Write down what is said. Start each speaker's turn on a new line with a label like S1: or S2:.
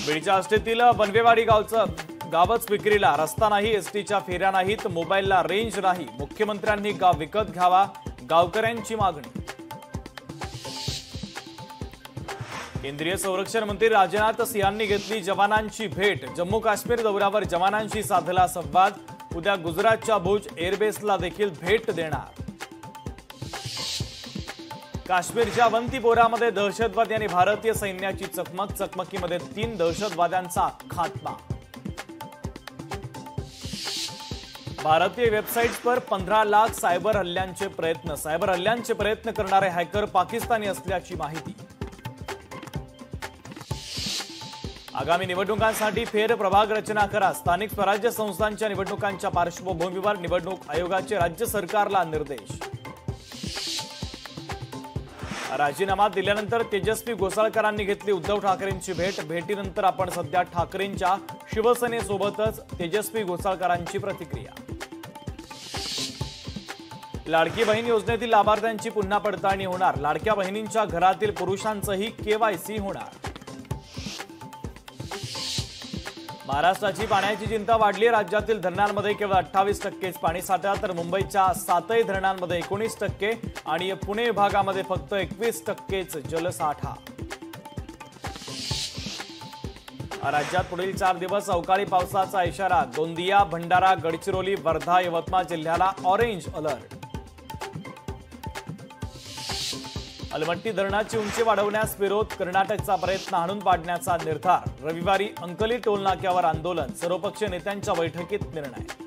S1: बीडच्या आष्टीतील बनवेवाडी गावच विक्रीला, रस्ता नाही, एसटीच्या फेऱ्या नाहीत, मोबाईलला रेंज नाही, मुख्यमंत्र्यांनी गाव विकत घ्यावा, गावकऱ्यांची मागणी। केंद्रीय संरक्षण मंत्री राजनाथ सिंहांनी घेतली जवानांची भेट, जम्मू काश्मीर दौऱ्यावर जवानांशी साधला संवाद, उद्या गुजरातच्या भुज एअरबेसला देखील भेट देणार। काश्मीरच्या अवंतीपोरामध्ये दहशतवादी आणि भारतीय सैन्याची चकमक, चकमकीमध्ये 3 दहशतवाद्यांचा खात्मा। भारतीय वेबसाइट्स पर 15 लाख सायबर हल्ल्यांचे प्रयत्न करणारे हॅकर पाकिस्तानी असल्याची माहिती। आगामी निवडणुकांसाठी फेर प्रभाग रचना करा, स्थानिक स्वराज्य संस्थांच्या निवडणुकांच्या पार्श्वभूमीवर निवडणूक आयोगाचे राज्य सरकारला निर्देश। राजीनामा दिल्यानंतर तेजस्वी घोसाळकरांनी घेतली उद्धव ठाकरेंची भेट, भेटीनंतर आपण सध्या ठाकरेंच्या शिवसेनेसोबतच, तेजस्वी घोसाळकरांची प्रतिक्रिया। लाडकी बहीण योजनेतील लाभार्थ्यांची पुन्हा पडताळणी होणार, लाडक्या बहिणींच्या घरातील पुरुषांचंही केवायसी होणार। महाराष्ट्राची पाण्याची चिंता वाढली, राज्यातील धरणांमध्ये केवळ 28%च पाणीसाठा, तर मुंबईच्या 7 धरणांमध्ये 19% आणि पुणे विभागामध्ये फक्त 21%च जलसाठा। राज्यात पुढील 4 दिवस अवकाळी पावसाचा इशारा, गोंदिया, भंडारा, गडचिरोली, वर्धा, यवतमाळ जिल्ह्याला ऑरेंज अलर्ट। अलमट्टी धरणाची उंची वाढवण्यास विरोध, कर्नाटकचा प्रयत्न हाणून पाडण्याचा निर्धार, रविवारी अंकली टोल नाक्यावर आंदोलन, सर्वपक्षीय नेत्यांच्या बैठकीत निर्णय।